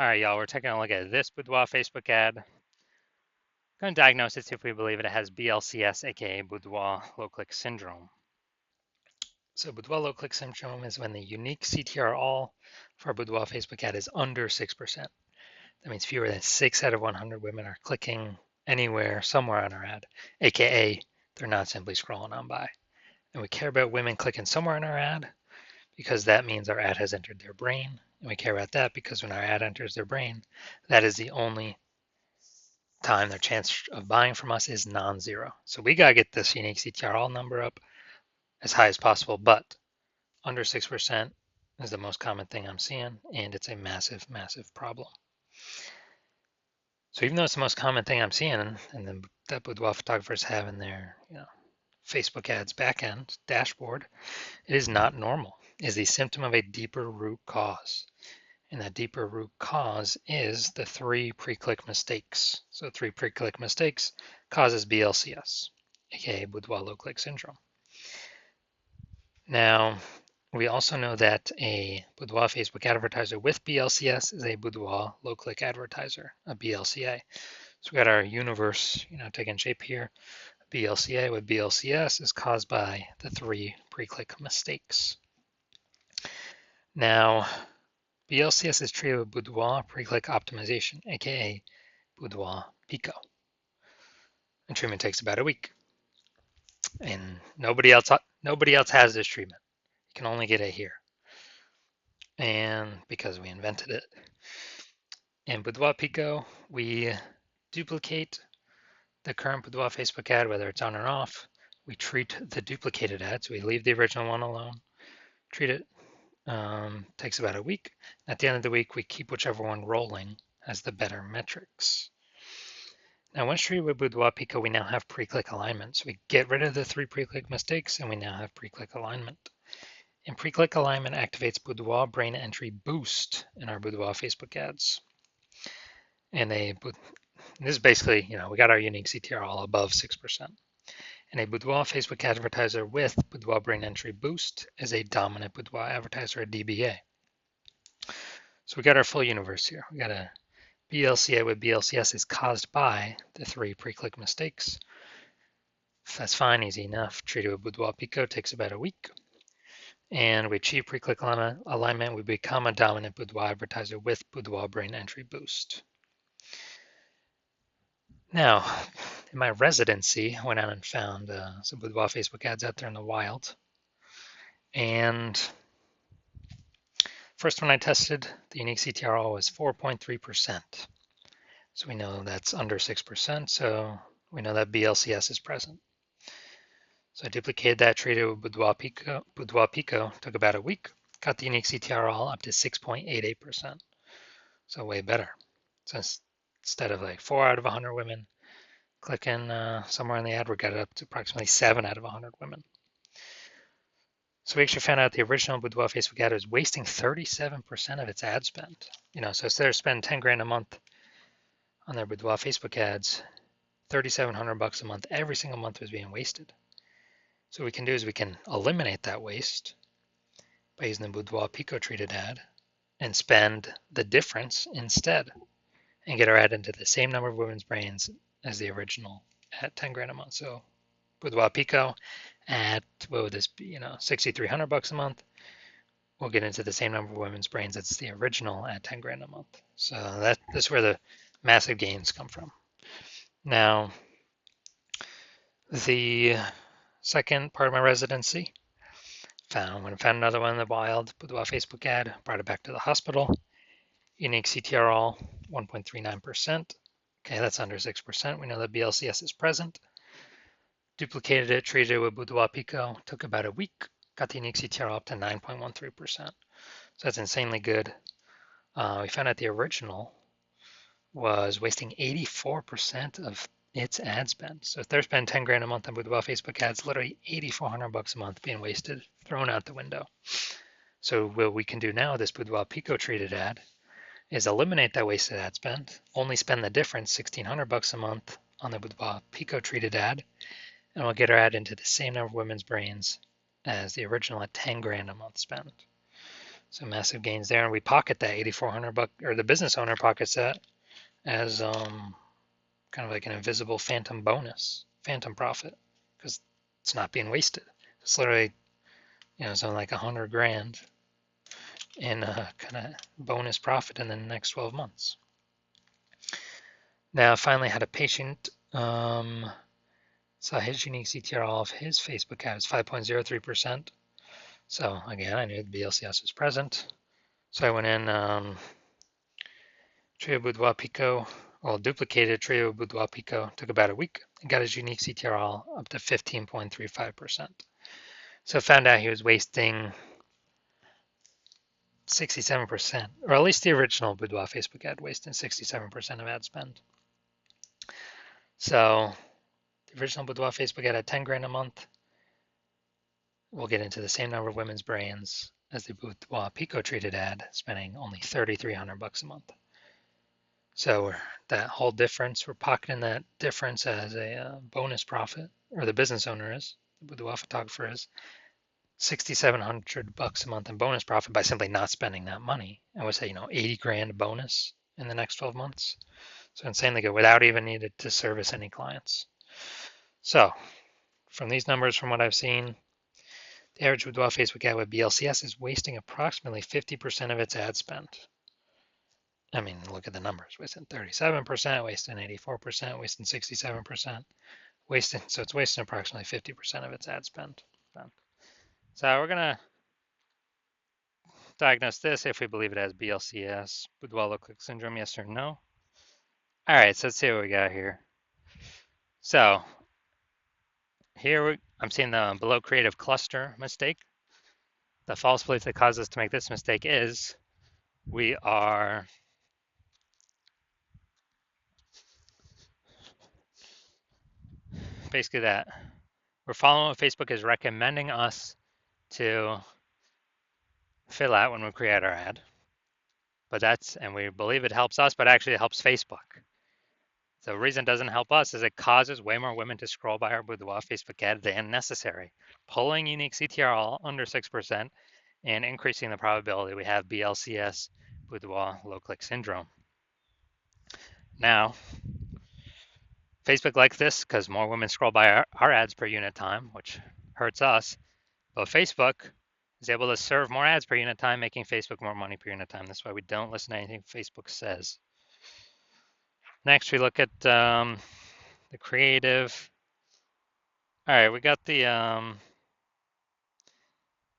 All right, y'all, we're taking a look at this Boudoir Facebook ad. Going to diagnose it, see if we believe it has BLCS, aka Boudoir low-click syndrome. So Boudoir low-click syndrome is when the unique CTR all for a Boudoir Facebook ad is under 6%. That means fewer than 6 out of 100 women are clicking anywhere, somewhere on our ad, aka they're not simply scrolling on by. And we care about women clicking somewhere on our ad because that means our ad has entered their brain. And we care about that because when our ad enters their brain, that is the only time their chance of buying from us is non-zero. So we got to get this unique CTR all number up as high as possible, but under 6% is the most common thing I'm seeing, and it's a massive, massive problem. So even though it's the most common thing I'm seeing, and then that Boudoir photographers have in their Facebook ads backend dashboard, it is not normal. It is the symptom of a deeper root cause. And that deeper root cause is the 3 pre-click mistakes. So 3 pre-click mistakes causes BLCS, aka Boudoir low-click syndrome. Now, we also know that a Boudoir Facebook advertiser with BLCS is a Boudoir low-click advertiser, a BLCA. So we got our universe, taking shape here. BLCA with BLCS is caused by the 3 pre-click mistakes. Now, BLCS is treated with Boudoir pre-click optimization, aka Boudoir Pico. And treatment takes about a week. And nobody else has this treatment. You can only get it here. And because we invented it. In Boudoir Pico, we duplicate the current Boudoir Facebook ad, whether it's on or off. We treat the duplicated ads. We leave the original one alone. Treat it. Takes about a week. At the end of the week, we keep whichever one rolling as the better metrics. Now, once treated with Boudoir Pico, we now have pre-click alignment. So we get rid of the 3 pre-click mistakes, and we now have pre-click alignment. And pre-click alignment activates Boudoir brain entry boost in our Boudoir Facebook ads. And this is basically, we got our unique CTR all above 6%. And a Boudoir Facebook advertiser with Boudoir brain entry boost is a dominant Boudoir advertiser, a DBA. So we got our full universe here. We got a BLCA with BLCS is caused by the 3 pre-click mistakes. That's fine, easy enough. Treated with Boudoir Pico takes about a week. And we achieve pre-click alignment. We become a dominant Boudoir advertiser with Boudoir brain entry boost. Now, in my residency, I went out and found some Boudoir Facebook ads out there in the wild. And first one I tested, the unique CTR was 4.3%. So we know that's under 6%, so we know that BLCS is present. So I duplicated that, treated with Boudoir Pico, took about a week, got the unique CTR all up to 6.88%. So way better. So instead of like 4 out of 100 women clicking somewhere in the ad, we got it up to approximately 7 out of 100 women. So we actually found out the original Boudoir Facebook ad was wasting 37% of its ad spend. So instead of spending 10 grand a month on their Boudoir Facebook ads, $3,700 a month every single month was being wasted. So what we can do is we can eliminate that waste by using the Boudoir Pico treated ad and spend the difference instead and get our ad into the same number of women's brains as the original at 10 grand a month. So Boudoir Pico at, what would this be, $6,300 a month. We'll get into the same number of women's brains as the original at 10 grand a month. So that's where the massive gains come from. Now, the second part of my residency, found another one in the wild, Boudoir Facebook ad, brought it back to the hospital. Unique CTR all 1.39%. Okay, that's under 6%. We know that BLCS is present. Duplicated it, treated it with Boudoir Pico, took about a week, got the unique CTR up to 9.13%. So that's insanely good. We found out the original was wasting 84% of its ad spend. So if they're spending 10 grand a month on Boudoir Facebook ads, literally $8,400 a month being wasted, thrown out the window. So what we can do now, this Boudoir Pico treated ad, is eliminate that wasted ad spend, only spend the difference, $1,600 a month on the Boudoir Pico treated ad, and we'll get our ad into the same number of women's brains as the original at 10 grand a month spend. So massive gains there, and we pocket that $8,400, or the business owner pockets that as kind of like an invisible phantom bonus, phantom profit, because it's not being wasted. It's literally, something like 100 grand in kind of bonus profit in the next 12 months. Now, I finally had a patient saw his unique CTR of his Facebook ad is 5.03%. So again, I knew the BLCS was present. So I went in Trio Boudoir Pico, well, duplicated Trio Boudoir Pico, took about a week, and got his unique CTR up to 15.35%. So I found out he was wasting 67%, or at least the original Boudoir Facebook ad wasting 67% of ad spend. So the original Boudoir Facebook ad had 10 grand a month. We'll get into the same number of women's brains as the Boudoir Pico treated ad, spending only $3,300 a month. So that whole difference, we're pocketing that difference as a bonus profit, or the business owner is, the boudoir photographer is, $6,700 a month in bonus profit by simply not spending that money. I would say, 80 grand bonus in the next 12 months. So insanely good without even needed to service any clients. So from these numbers, from what I've seen, the average boudoir Facebook ad with BLCS is wasting approximately 50% of its ad spend. I mean, look at the numbers, wasting 37%, wasting 84%, wasting 67%, so it's wasting approximately 50% of its ad spend. So we're gonna diagnose this if we believe it has BLCS, boudoir low click syndrome, yes or no. All right, so let's see what we got here. So here I'm seeing the below creative cluster mistake. The false belief that caused us to make this mistake is we are basically that we're following what Facebook is recommending us to fill out when we create our ad. But and we believe it helps us, but actually it helps Facebook. The reason it doesn't help us is it causes way more women to scroll by our boudoir Facebook ad than necessary, pulling unique CTR under 6% and increasing the probability we have BLCS, boudoir low click syndrome. Now, Facebook likes this because more women scroll by our ads per unit time, which hurts us. But Facebook is able to serve more ads per unit time, making Facebook more money per unit time. That's why we don't listen to anything Facebook says. Next, we look at the creative. All right, we got the,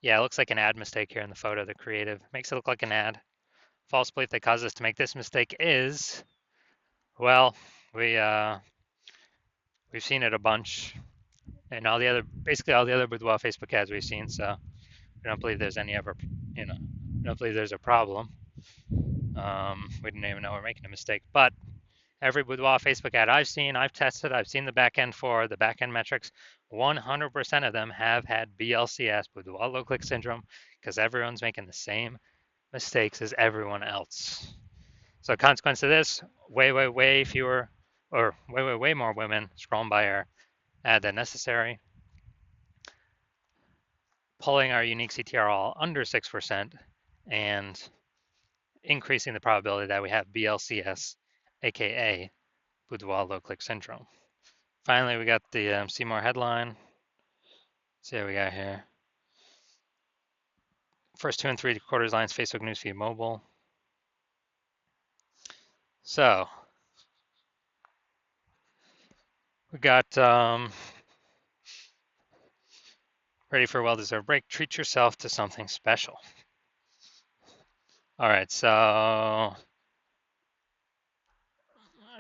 yeah, it looks like an ad mistake here in the photo. The creative makes it look like an ad. False belief that caused us to make this mistake is, well, we've seen it a bunch, and basically all the other boudoir Facebook ads we've seen. So we don't believe there's any ever, we don't believe there's a problem. We didn't even know we're making a mistake, but every boudoir Facebook ad I've seen, I've tested, I've seen the backend for the backend metrics. 100% of them have had BLCS, boudoir low click syndrome, because everyone's making the same mistakes as everyone else. So, consequence of this, way fewer, or way more women scrolling by our ad than necessary, pulling our unique CTR all under 6%, and increasing the probability that we have BLCS, aka boudoir low click syndrome. Finally, we got the see more headline. Let's see what we got here. First 2 and 3/4 lines, Facebook newsfeed mobile. So we got ready for a well-deserved break. Treat yourself to something special. All right, so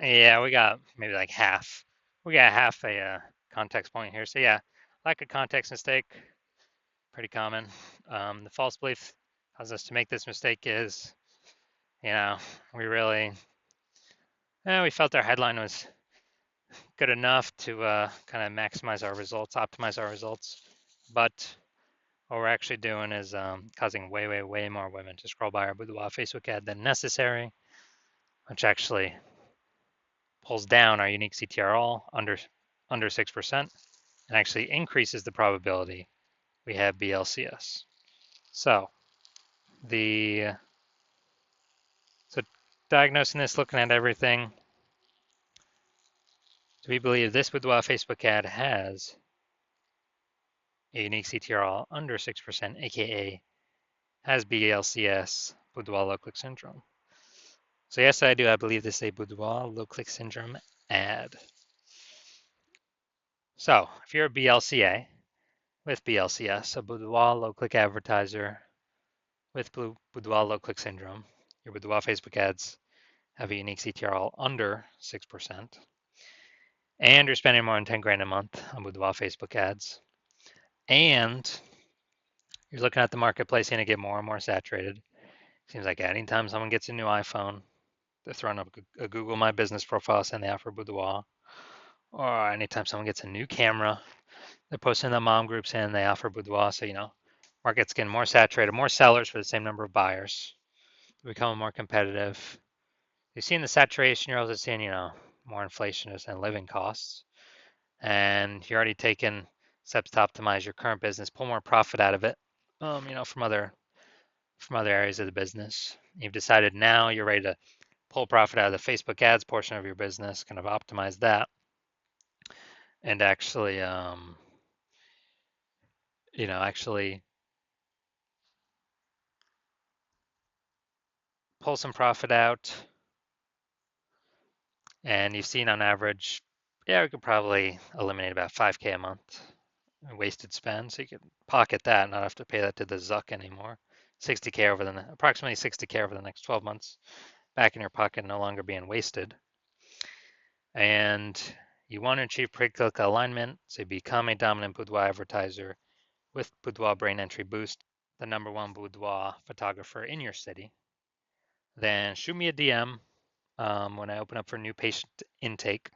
yeah, we got maybe like half. We got half a context point here. So yeah, lack of context mistake, pretty common. The false belief causes us to make this mistake is, we really, we felt our headline was good enough to kind of maximize our results, optimize our results. But what we're actually doing is causing way more women to scroll by our boudoir Facebook ad than necessary, which actually pulls down our unique CTR all under 6% and actually increases the probability we have BLCS. So The so diagnosing this, looking at everything, do we believe this Boudoir Facebook ad has a unique CTRL under 6%, aka has BLCS, Boudoir low click syndrome? So yes, I do. I believe this is a Boudoir low click syndrome ad. So if you're a BLCA with BLCS, a Boudoir low click advertiser with Boudoir low click syndrome, your Boudoir Facebook ads have a unique CTRL under 6%, and you're spending more than 10 grand a month on Boudoir Facebook ads, and you're looking at the marketplace and it get more and more saturated. Seems like anytime someone gets a new iPhone, they're throwing up a Google My Business profile saying they offer Boudoir. Or anytime someone gets a new camera, they're posting in the mom group saying they offer Boudoir. So, market's getting more saturated, more sellers for the same number of buyers. They're becoming more competitive. You've seen the saturation, you're also seeing, more inflation and living costs. And you're already taking steps to optimize your current business, pull more profit out of it, from other areas of the business. You've decided now you're ready to pull profit out of the Facebook ads portion of your business, kind of optimize that, and actually pull some profit out. And you've seen on average, yeah, we could probably eliminate about 5K a month in wasted spend. So you could pocket that, not have to pay that to the Zuck anymore. 60K approximately 60K over the next 12 months back in your pocket, no longer being wasted. And you want to achieve pre-click alignment, so you become a dominant Boudoir advertiser with Boudoir Brain Entry Boost, the #1 boudoir photographer in your city. Then shoot me a DM when I open up for new patient intake.